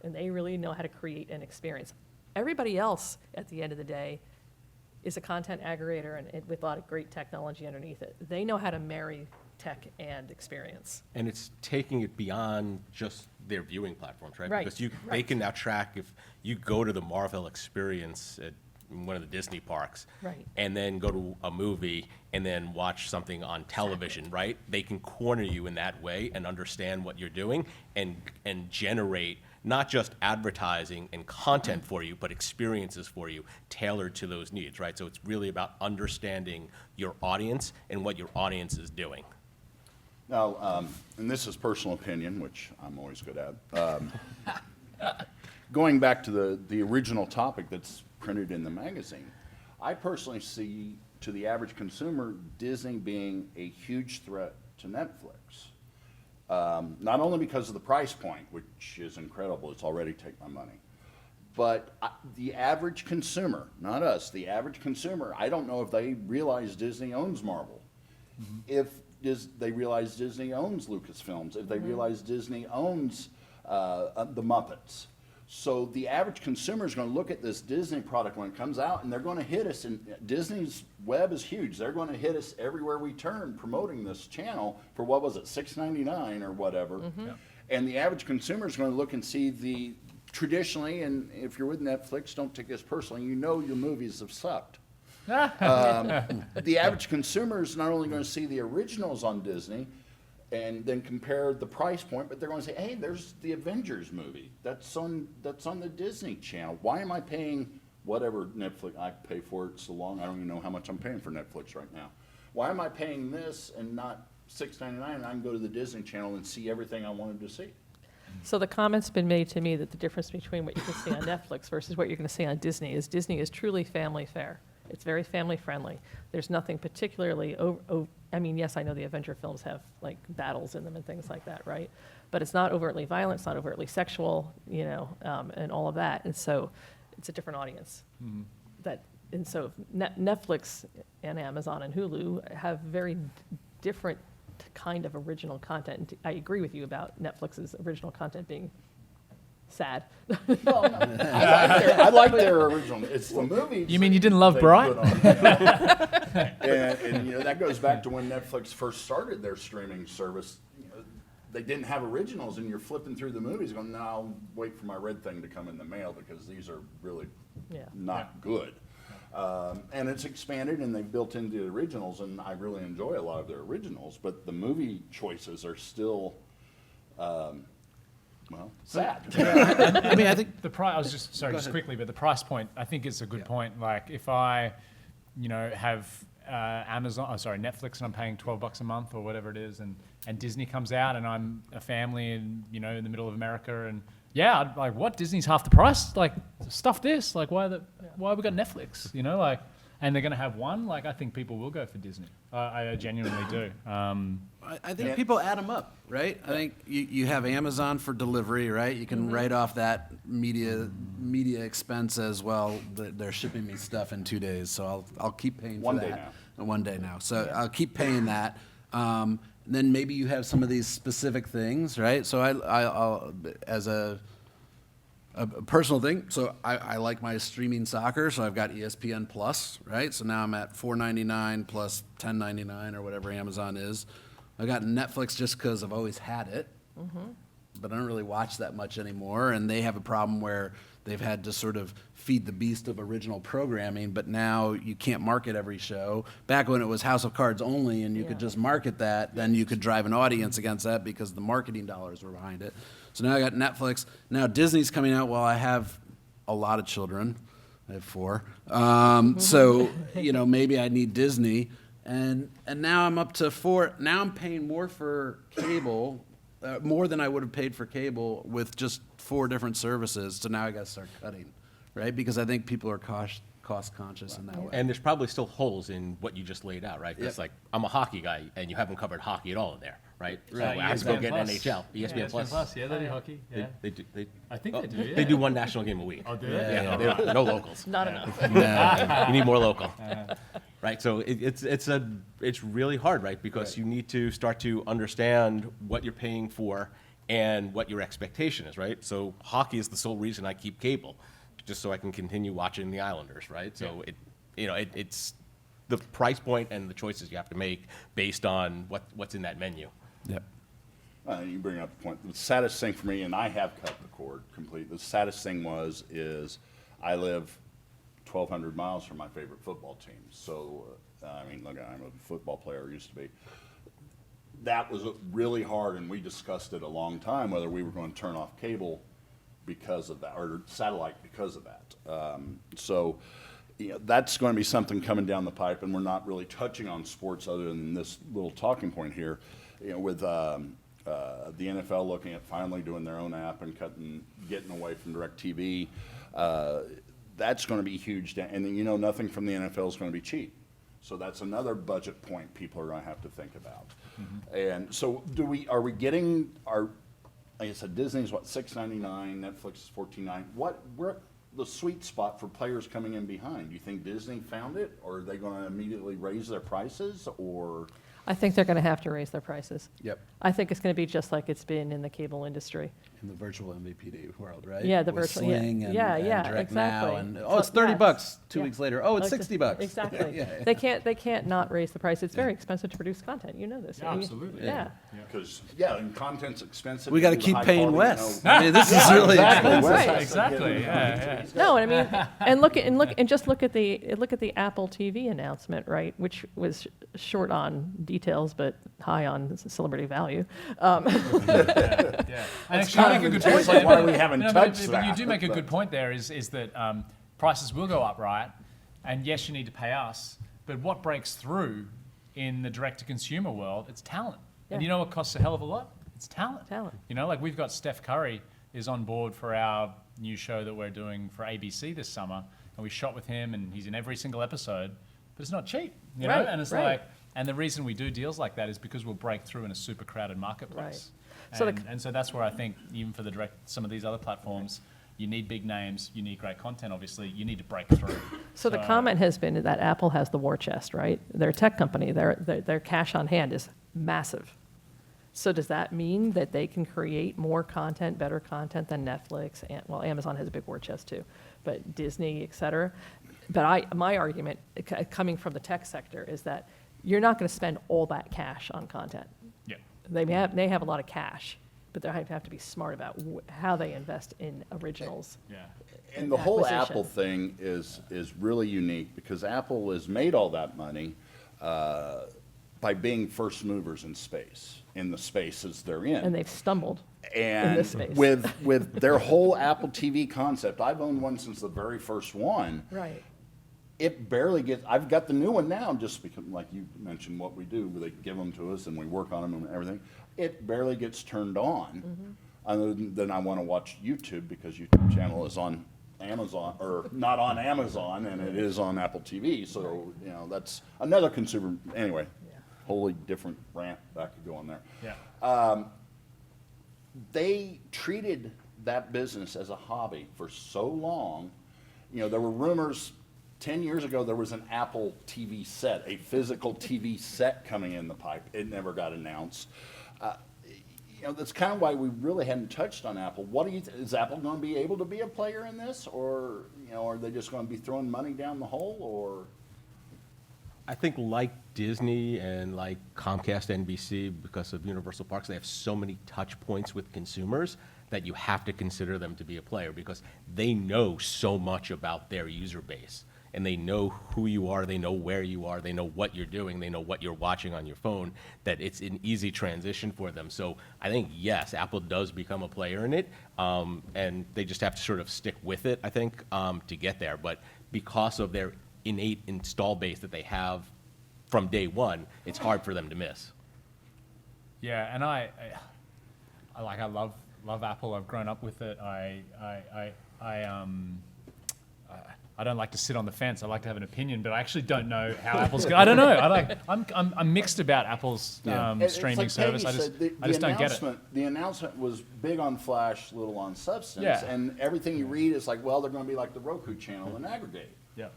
And they really know how to create an experience. Everybody else, at the end of the day, is a content aggregator and with a lot of great technology underneath it. They know how to marry tech and experience.
And it's taking it beyond just their viewing platforms, right?
Right,
Because they
right.
can now track, if you go to the Marvel experience at one of the Disney parks,
Right.
and then go to a movie and then watch something on television, right? They can corner you in that way and understand what you're doing, and generate not just advertising and content for you, but experiences for you tailored to those needs, right? So it's really about understanding your audience and what your audience is doing.
Now, and this is personal opinion, which I'm always good at. Going back to the original topic that's printed in the magazine, I personally see, to the average consumer, Disney being a huge threat to Netflix. Not only because of the price point, which is incredible, it's already take my money, but the average consumer, not us, the average consumer, I don't know if they realize Disney owns Marvel. Mm-hmm. If they realize Disney owns Lucasfilms, if they realize Disney owns the Muppets. So the average consumer is going to look at this Disney product when it comes out, and they're going to hit us, and Disney's web is huge. They're going to hit us everywhere we turn promoting this channel for, what was it, $6.99 or whatever. Mm-hmm. And the average consumer is going to look and see traditionally, and if you're with Netflix, don't take this personally, your movies have sucked. The average consumer is not only going to see the originals on Disney and then compare the price point, but they're going to say, hey, there's the Avengers movie. That's on the Disney Channel. Why am I paying whatever Netflix I pay for it so long? I don't even know how much I'm paying for Netflix right now. Why am I paying this and not $6.99, and I can go to the Disney Channel and see everything I wanted to see?
So the comment's been made to me that the difference between what you can see on Netflix versus what you're going to see on Disney is truly family fare. It's very family friendly. There's nothing particularly, yes, I know the Avenger films have like battles in them and things like that, right? But it's not overtly violent, it's not overtly sexual, and all of that. And so it's a different audience. Mm-hmm. And so Netflix and Amazon and Hulu have very different kind of original content. I agree with you about Netflix's original content being sad.
Well, I like their original. It's the movies.
You mean you didn't love
they
Bright?
put on, and that goes back to when Netflix first started their streaming service. They didn't have originals, and you're flipping through the movies going, no, I'll wait for my red thing to come in the mail because these are really not good. And it's expanded, and they've built into the originals, and I really enjoy a lot of their originals, but the movie choices are still Well, sad.
I mean, I think the price. I was just quickly, but the price point. I think it's a good point. Like if I, have Netflix, and I'm paying $12 a month or whatever it is, and Disney comes out, and I'm a family, and in the middle of America, and I'd like, what? Disney's half the price? Like, stuff this. Like, why have we got Netflix? And they're going to have one. Like, I think people will go for Disney. I genuinely do.
I think people add them up, right? I think you have Amazon for delivery, right? You can write off that media expense as well. They're shipping me stuff in 2 days, so I'll keep paying for that. 1 day now. So I'll keep paying that. Then maybe you have some of these specific things, right? So I'll as a personal thing. So I like my streaming soccer, so I've got ESPN Plus, right? So now I'm at $4.99 plus $10.99 or whatever Amazon is. I got Netflix just because I've always had it, but I don't really watch that much anymore. And they have a problem where they've had to sort of feed the beast of original programming, but now you can't market every show. Back when it was House of Cards only and you could just market that, then you could drive an audience against that because the marketing dollars were behind it. So now I got Netflix. Now Disney's coming out. Well, I have a lot of children. I have 4. So, maybe I need Disney. And now I'm up to 4. Now I'm paying more for cable, more than I would have paid for cable with just 4 different services. So now I got to start cutting, right? Because I think people are cost conscious in that way.
And there's probably still holes in what you just laid out, right? Because like I'm a hockey guy, and you haven't covered hockey at all in there, right? So I have to go get NHL, ESPN Plus.
Yeah, they do hockey. Yeah.
They do.
I think they do. Yeah.
They do one national game a week.
Oh, do they?
Yeah, no locals.
Not enough.
You need more local. Right, so it's really hard, right? Because you need to start to understand what you're paying for and what your expectation is, right? So hockey is the sole reason I keep cable, just so I can continue watching the Islanders, right? So it's the price point and the choices you have to make based on what's in that menu.
Yep.
You bring up the point. The saddest thing for me, and I have cut the cord completely. The saddest thing is I live 1,200 miles from my favorite football team. So, look, I'm a football player, used to be. That was really hard, and we discussed it a long time, whether we were going to turn off cable because of that, or satellite because of that. So, that's going to be something coming down the pipe, and we're not really touching on sports other than this little talking point here. With the NFL looking at finally doing their own app and getting away from DirecTV, that's going to be huge. And nothing from the NFL is going to be cheap. So that's another budget point people are going to have to think about. And so are we getting like I said, Disney's what, $6.99, Netflix is $14.99. Where the sweet spot for players coming in behind? Do you think Disney found it, or are they going to immediately raise their prices, or?
I think they're going to have to raise their prices.
Yep.
I think it's going to be just like it's been in the cable industry.
In the virtual MVPD world, right?
Yeah, the
With
virtual,
Sling and Direct
exactly.
Now, and
So,
it's $30
yes.
2
Yeah.
weeks later. Oh, it's
Like
$60.
Exactly.
Yeah.
They can't not raise the price. It's very expensive to produce content. You know this.
Yeah, absolutely.
Yeah.
Because, and content's expensive.
We got to
do the
keep
high
paying
quality,
Wes. I mean, this is really expensive.
Right.
Exactly. Yeah.
No, and I mean, and just look at the Apple TV announcement, right? Which was short on details, but high on celebrity value.
And actually, you make a good point.
It's like, why we haven't
No,
touched
but
that.
you do make a good point there. Is that prices will go up, right? And yes, you need to pay us. But what breaks through in the direct-to-consumer world? It's talent. And
Yeah.
you know what costs a hell of a lot? It's talent.
Talent.
Like we've got Steph Curry is on board for our new show that we're doing for ABC this summer, and we shot with him, and he's in every single episode. But it's not cheap, you know.
Right,
And it's
right.
like, and the reason we do deals like that is because we'll break through in a super crowded marketplace.
So
And so that's where I think even for some of these other platforms, you need big names, you need great content, obviously, you need to break through.
So the comment has been that Apple has the war chest, right? They're a tech company. Their cash on hand is massive. So does that mean that they can create more content, better content than Netflix? Well, Amazon has a big war chest too, but Disney, et cetera. But my argument, coming from the tech sector, is that you're not going to spend all that cash on content.
Yeah.
They have a lot of cash, but they have to be smart about how they invest in originals.
Yeah.
And the whole
acquisition.
Apple thing is really unique because Apple has made all that money by being first movers in space, in the spaces they're in.
And they've stumbled.
And
this space.
with their whole Apple TV concept, I've owned one since the very first one.
Right.
It barely gets, I've got the new one now, just because, like you mentioned, what we do, where they give them to us and we work on them and everything. It barely gets turned on, other than I want to watch YouTube, because YouTube channel is on Amazon, or not on Amazon, and it is on Apple TV, so, you know, that's another consumer, anyway, wholly different rant that could go on there.
Yeah.
They treated that business as a hobby for so long. You know, there were rumors 10 years ago there was an Apple TV set, a physical TV set coming in the pipe. It never got announced. You know, that's kind of why we really hadn't touched on Apple. What do you is Apple going to be able to be a player in this, or, you know, are they just going to be throwing money down the hole, or?
I think like Disney and like Comcast, NBC, because of Universal Parks, they have so many touch points with consumers that you have to consider them to be a player, because they know so much about their user base. And they know who you are, they know where you are, they know what you're doing, they know what you're watching on your phone, that it's an easy transition for them. So I think, yes, Apple does become a player in it, and they just have to sort of stick with it, I think, to get there. But because of their innate install base that they have from day one, it's hard for them to miss.
Yeah, and I love Apple. I've grown up with it. I don't like to sit on the fence. I like to have an opinion, but I actually don't know how Apple's going. I don't know. I'm mixed about Apple's
It's
streaming
like
service.
Peggy said,
I just don't get it.
The announcement was big on flash, little on substance,
Yeah.
and everything you read is like, well, they're going to be like the Roku channel and Aggregator.
Yeah.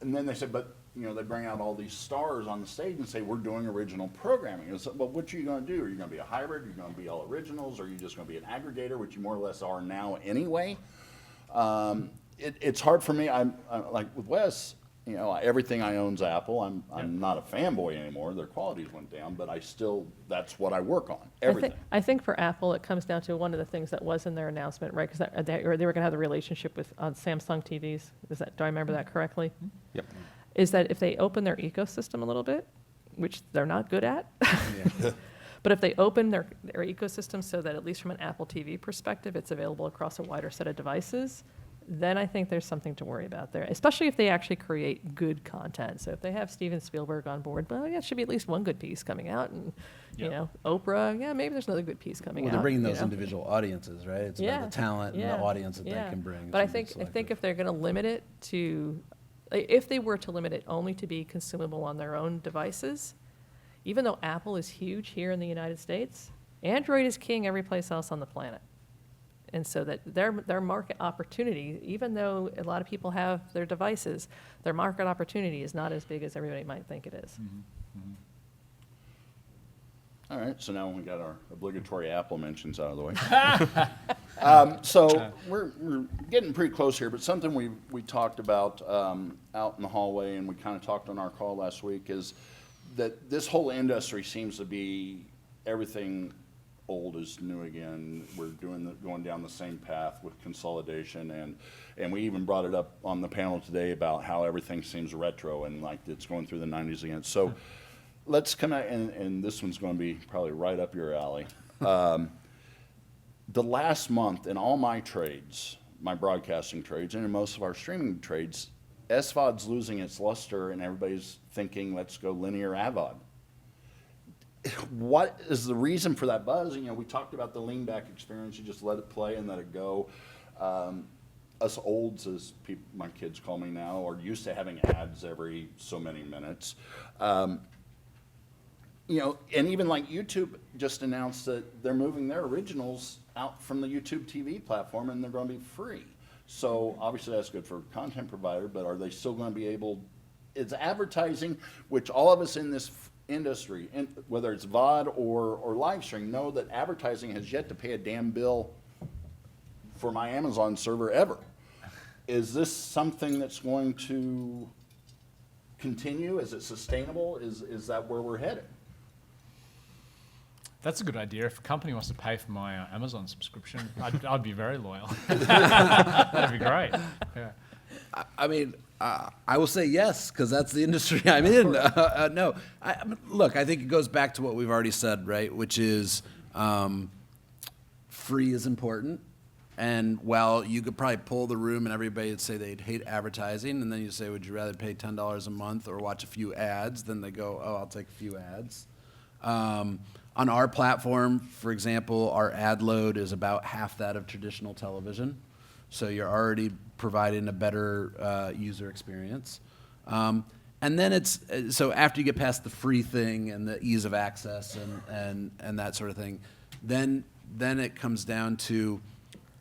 And then they said, but, you know, they bring out all these stars on the stage and say, we're doing original programming. It's like, well, what are you going to do? Are you going to be a hybrid? Are you going to be all originals? Or are you just going to be an aggregator, which you more or less are now anyway? It's hard for me. I'm like with Wes, you know, everything I own's Apple. I'm not a fanboy anymore. Their qualities went down, but I still, that's what I work on, everything.
I think for Apple, it comes down to one of the things that was in their announcement, right? Because they were going to have the relationship with Samsung TVs. Do I remember that correctly?
Yep.
Is that if they open their ecosystem a little bit, which they're not good at, but if they open their ecosystem so that at least from an Apple TV perspective, it's available across a wider set of devices, then I think there's something to worry about there, especially if they actually create good content. So if they have Steven Spielberg on board, well, yeah, it should be at least one good piece coming out, and you know, Oprah, yeah, maybe there's another good piece coming out.
Well, they're bringing
you
those
know?
individual audiences, right? It's about the talent and the audience that they can bring.
But I
should be
think if
selective.
they're going to limit it to, if they were to limit it only to be consumable on their own devices, even though Apple is huge here in the United States, Android is king every place else on the planet. And so that their market opportunity, even though a lot of people have their devices, their market opportunity is not as big as everybody might think it is.
All right, so now we got our obligatory Apple mentions out of the way. So we're getting pretty close here, but something we talked about out in the hallway, and we kind of talked on our call last week, is that this whole industry seems to be everything old is new again. We're going down the same path with consolidation, and we even brought it up on the panel today about how everything seems retro and like it's going through the 90s again. So let's come out, and this one's going to be probably right up your alley. The last month in all my trades, my broadcasting trades, and in most of our streaming trades, SVOD's losing its luster, and everybody's thinking, let's go linear AVOD. What is the reason for that buzz? You know, we talked about the lean back experience. You just let it play and let it go. Us olds, as my kids call me now, are used to having ads every so many minutes. You know, and even like YouTube just announced that they're moving their originals out from the YouTube TV platform, and they're going to be free. So obviously that's good for a content provider, but are they still going to be able? It's advertising, which all of us in this industry, and whether it's VOD or live stream, know that advertising has yet to pay a damn bill for my Amazon server ever. Is this something that's going to continue? Is it sustainable? Is that where we're headed?
That's a good idea. If a company wants to pay for my Amazon subscription, I'd be very loyal. That'd be great. Yeah.
I mean, I will say yes, because that's the industry I'm in. No, look, I think it goes back to what we've already said, right? Which is free is important. And while you could probably pull the room and everybody would say they'd hate advertising, and then you say, would you rather pay $10 a month or watch a few ads? Then they go, oh, I'll take a few ads. On our platform, for example, our ad load is about half that of traditional television. So you're already providing a better user experience. And then so after you get past the free thing and the ease of access and that sort of thing, then it comes down to,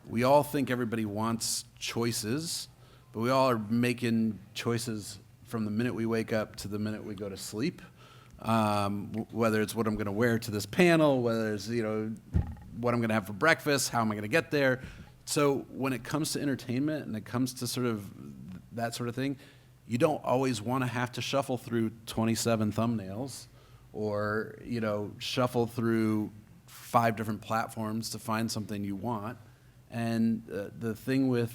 we all think everybody wants choices, but we all are making choices from the minute we wake up to the minute we go to sleep. Whether it's what I'm going to wear to this panel, whether it's what I'm going to have for breakfast, how am I going to get there. So when it comes to entertainment and it comes to sort of that sort of thing, you don't always want to have to shuffle through 27 thumbnails or shuffle through 5 different platforms to find something you want. And the thing with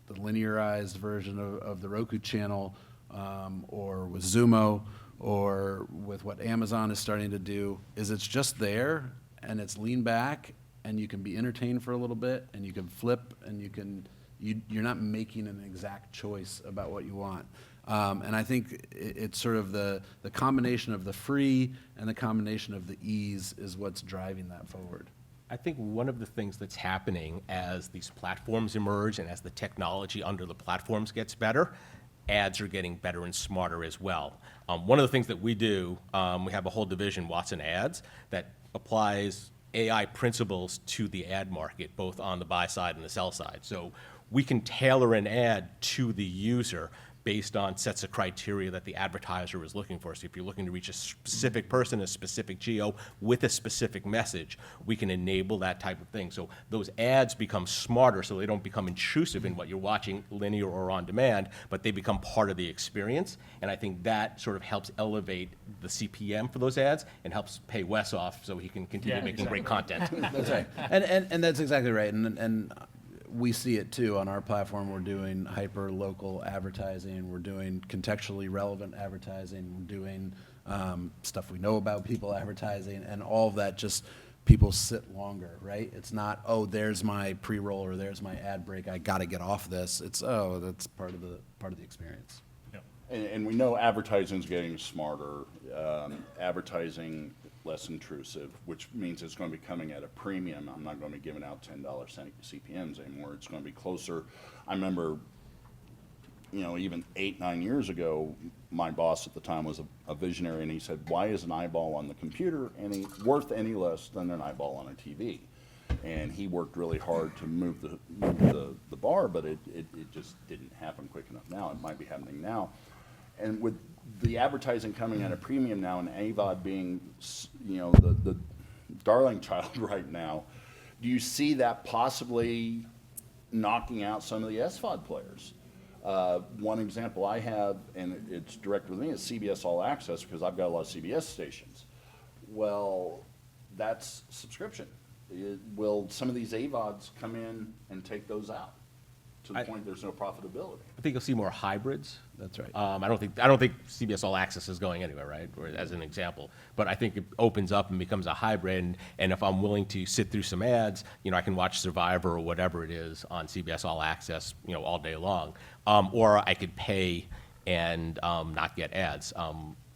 the linearized version of the Roku channel or with XUMO or with what Amazon is starting to do is it's just there and it's lean back and you can be entertained for a little bit and you can flip and you're not making an exact choice about what you want. And I think it's sort of the combination of the free and the combination of the ease is what's driving that forward.
I think one of the things that's happening as these platforms emerge and as the technology under the platforms gets better, ads are getting better and smarter as well. One of the things that we do, we have a whole division, Watson Ads, that applies AI principles to the ad market, both on the buy side and the sell side. So we can tailor an ad to the user based on sets of criteria that the advertiser is looking for. So if you're looking to reach a specific person, a specific geo, with a specific message, we can enable that type of thing. So those ads become smarter, so they don't become intrusive in what you're watching linear or on demand, but they become part of the experience. And I think that sort of helps elevate the CPM for those ads and helps pay Wes off so he can continue making great content.
That's right. And that's exactly right. And we see it too on our platform. We're doing hyper local advertising. We're doing contextually relevant advertising. We're doing stuff we know about people advertising, and all of that just people sit longer, right? It's not, oh, there's my pre-roll or there's my ad break. I got to get off this. It's, oh, that's part of the experience.
Yep.
And we know advertising's getting smarter, advertising less intrusive, which means it's going to be coming at a premium. I'm not going to be giving out $10 CPMs anymore. It's going to be closer. I remember, even 8-9 years ago, my boss at the time was a visionary, and he said, "Why is an eyeball on the computer worth any less than an eyeball on a TV?" And he worked really hard to move the bar, but it just didn't happen quick enough. Now it might be happening now, and with the advertising coming at a premium now, and AVOD being, the darling child right now, do you see that possibly knocking out some of the SVOD players? One example I have, and it's direct with me, is CBS All Access, because I've got a lot of CBS stations. Well, that's subscription. Will some of these AVODs come in and take those out to the point there's no profitability?
I think you'll see more hybrids.
That's right.
I don't think CBS All Access is going anywhere, right? Or as an example, but I think it opens up and becomes a hybrid. And if I'm willing to sit through some ads, I can watch Survivor or whatever it is on CBS All Access, all day long. Or I could pay and not get ads.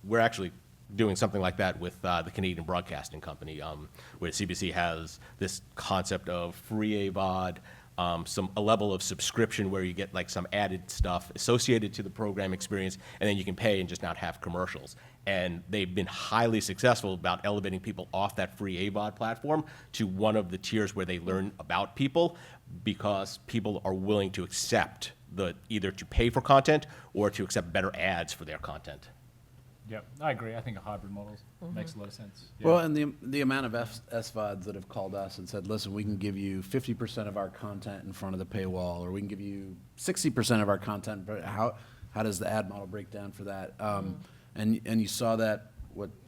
We're actually doing something like that with the Canadian Broadcasting Company, where CBC has this concept of free AVOD. A level of subscription where you get like some added stuff associated to the program experience, and then you can pay and just not have commercials. And they've been highly successful about elevating people off that free AVOD platform to one of the tiers where they learn about people, because people are willing to accept either to pay for content or to accept better ads for their content.
Yep, I agree. I think a hybrid model makes a lot of sense. Yeah.
Well, and the amount of SVODs that have called us and said, listen, we can give you 50% of our content in front of the paywall, or we can give you 60% of our content, but how does the ad model break down for that? And you saw that,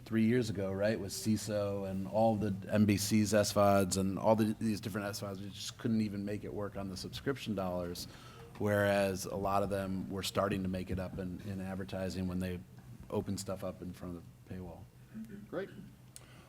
3 years ago, right, with CISO and all the NBC's SVODs and all these different SVODs. We just couldn't even make it work on the subscription dollars. whereas a lot of them were starting to make it up in advertising when they opened stuff up in front of the paywall.
Great.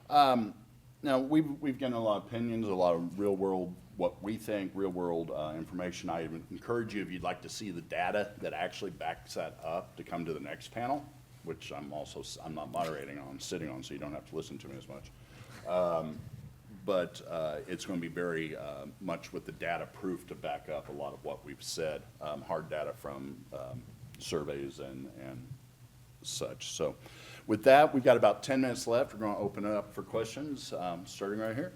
Now, we've gotten a lot of opinions, a lot of real world, what we think, real world information. I would encourage you, if you'd like to see the data that actually backs that up, to come to the next panel, which I'm not moderating on, I'm sitting on, so you don't have to listen to me as much. But it's going to be very much with the data proof to back up a lot of what we've said, hard data from surveys and such. So with that, we've got about 10 minutes left. We're going to open it up for questions, starting right here.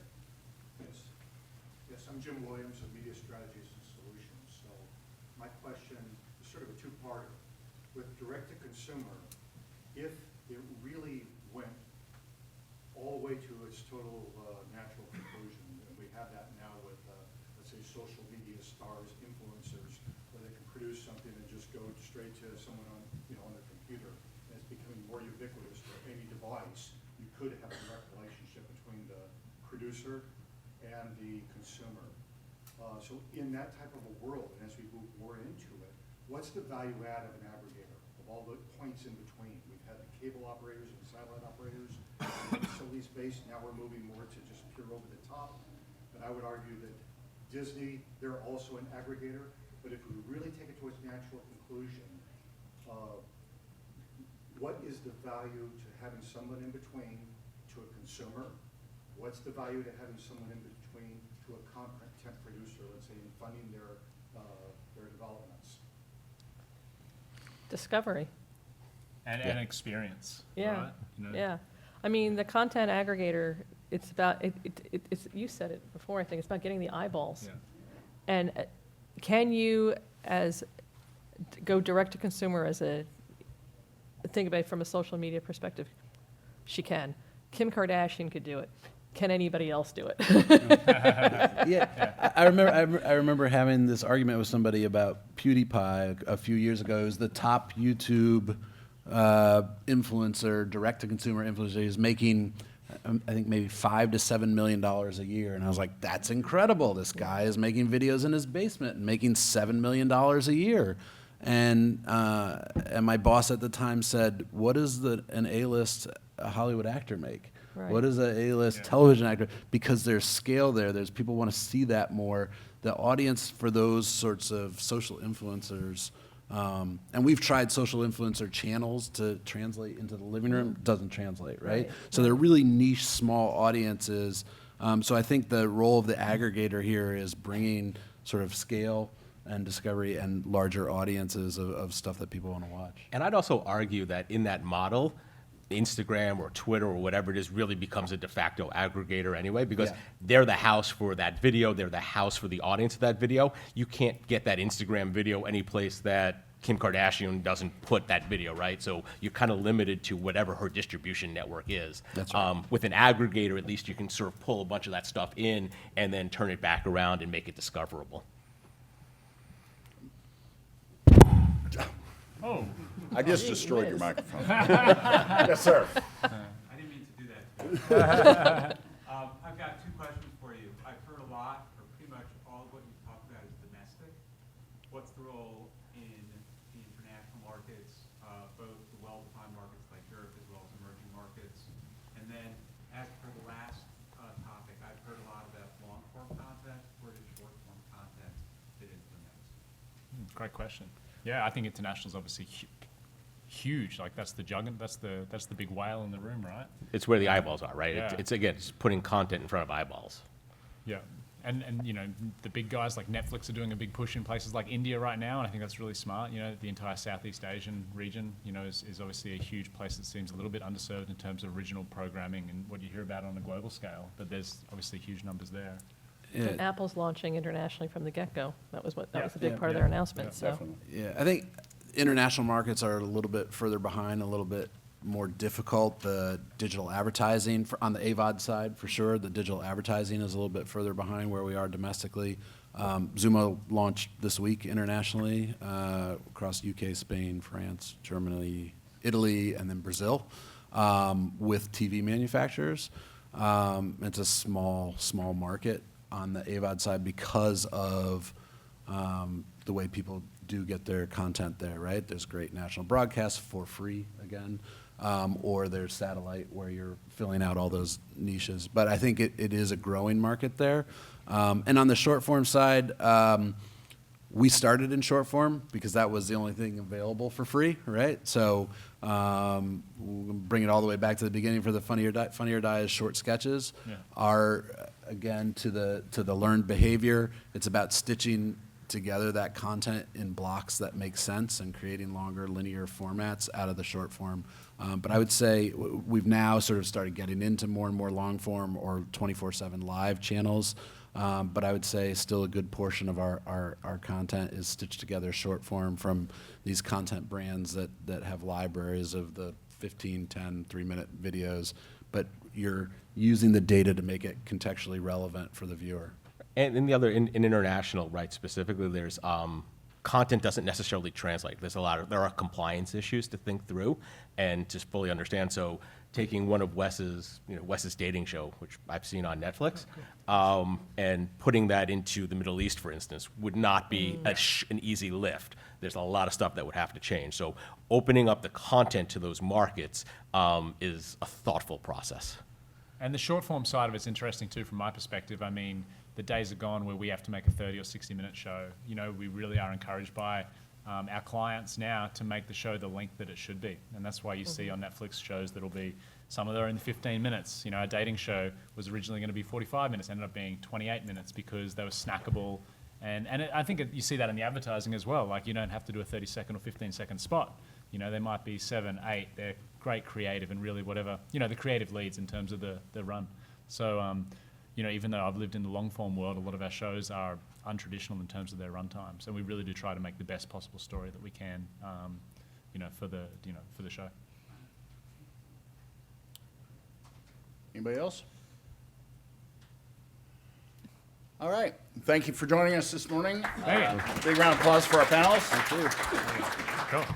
Yes, I'm Jim Williams of Media Strategies and Solutions. So my question is sort of a two-parter. With direct-to-consumer, if it really went all the way to its total natural conclusion, and we have that now with, let's say, social media stars, influencers, where they can produce something and just go straight to someone on, on their computer, and it's becoming more ubiquitous to any device, you could have a direct relationship between the producer and the consumer. So in that type of a world, and as we move more into it, what's the value add of an aggregator, of all the points in between? We've had the cable operators and satellite operators, facilities-based, now we're moving more to just pure over the top. But I would argue that Disney, they're also an aggregator, but if we really take it to its natural conclusion, what is the value to having someone in between to a consumer? What's the value to having someone in between to a content producer, let's say, in funding their developments?
Discovery.
And experience.
Yeah,
Right? You know?
yeah. I mean, the content aggregator, it's about, it's, you said it before, I think, it's about getting the eyeballs.
Yeah.
And can you, go direct to consumer as think about it from a social media perspective? She can. Kim Kardashian could do it. Can anybody else do it?
Yeah, I remember having this argument with somebody about PewDiePie a few years ago. It was the top YouTube influencer, direct-to-consumer influencer. He's making, I think, maybe $5 to $7 million a year, and I was like, "That's incredible! This guy is making videos in his basement and making $7 million a year." And my boss at the time said, "What does an A-list Hollywood actor make?
Right.
What is an A-list television actor?" Because there's scale there. There's people want to see that more. The audience for those sorts of social influencers, and we've tried social influencer channels to translate into the living room. Doesn't translate, right? So they're really niche, small audiences. So I think the role of the aggregator here is bringing sort of scale and discovery and larger audiences of stuff that people want to watch.
And I'd also argue that in that model, Instagram or Twitter or whatever it is really becomes a de facto aggregator anyway, because they're the house for that video, they're the house for the audience of that video. You can't get that Instagram video any place that Kim Kardashian doesn't put that video, right? So you're kind of limited to whatever her distribution network is.
That's right.
With an aggregator, at least you can sort of pull a bunch of that stuff in and then turn it back around and make it discoverable.
Oh.
I just destroyed your microphone. Yes, sir.
I didn't mean to do that. I've got two questions for you. I've heard a lot, or pretty much all of what you talked about is domestic. What's the role in the international markets, both the well-defined markets like Europe as well as emerging markets? And then, as for the last topic, I've heard a lot about long-form content. Where does short-form content fit into the mix?
Great question. Yeah, I think international is obviously huge. Like that's the juggernaut. That's the big whale in the room, right?
It's where the eyeballs are, right?
Yeah.
It's again, it's putting content in front of eyeballs.
Yeah, and the big guys like Netflix are doing a big push in places like India right now, and I think that's really smart. The entire Southeast Asian region, is obviously a huge place that seems a little bit underserved in terms of original programming and what you hear about on a global scale. But there's obviously huge numbers there.
And Apple's launching internationally from the get-go. That was a big
Yeah.
part of their announcement. So.
Definitely.
Yeah, I think international markets are a little bit further behind, a little bit more difficult. The digital advertising on the AVOD side, for sure, the digital advertising is a little bit further behind where we are domestically. XUMO launched this week internationally across UK, Spain, France, Germany, Italy, and then Brazil with TV manufacturers. It's a small market on the AVOD side because of the way people do get their content there, right? There's great national broadcasts for free, again, or there's satellite where you're filling out all those niches. But I think it is a growing market there. And on the short form side, we started in short form because that was the only thing available for free, right? So we'll bring it all the way back to the beginning for the Funny or Die is short sketches.
Yeah.
Are, again, to the learned behavior, it's about stitching together that content in blocks that make sense and creating longer linear formats out of the short form. But I would say we've now sort of started getting into more and more long form or 24/7 live channels. But I would say still a good portion of our content is stitched together short form from these content brands that have libraries of the 15, 10, 3-minute videos, but you're using the data to make it contextually relevant for the viewer.
And in the other, in international, right, specifically, there's content doesn't necessarily translate. There are compliance issues to think through and to fully understand. So taking one of Wes's dating show, which I've seen on Netflix, and putting that into the Middle East, for instance, would not be an easy lift. There's a lot of stuff that would have to change. So opening up the content to those markets is a thoughtful process.
And the short form side of it's interesting too, from my perspective. I mean, the days are gone where we have to make a 30 or 60-minute show. You know, we really are encouraged by our clients now to make the show the length that it should be. And that's why you see on Netflix shows that'll be, some of them are in 15 minutes. You know, a dating show was originally going to be 45 minutes, ended up being 28 minutes because they were snackable. And I think you see that in the advertising as well. Like, you don't have to do a 30-second or 15-second spot. You know, they might be 7, 8. They're great creative and really whatever, you know, the creative leads in terms of the run. So, you know, even though I've lived in the long form world, a lot of our shows are untraditional in terms of their run times, and we really do try to make the best possible story that we can, you know, for the show.
Anybody else? All right. Thank you for joining us this morning.
Thank you.
Big round of applause for our panelists.
Thank you.
Cool.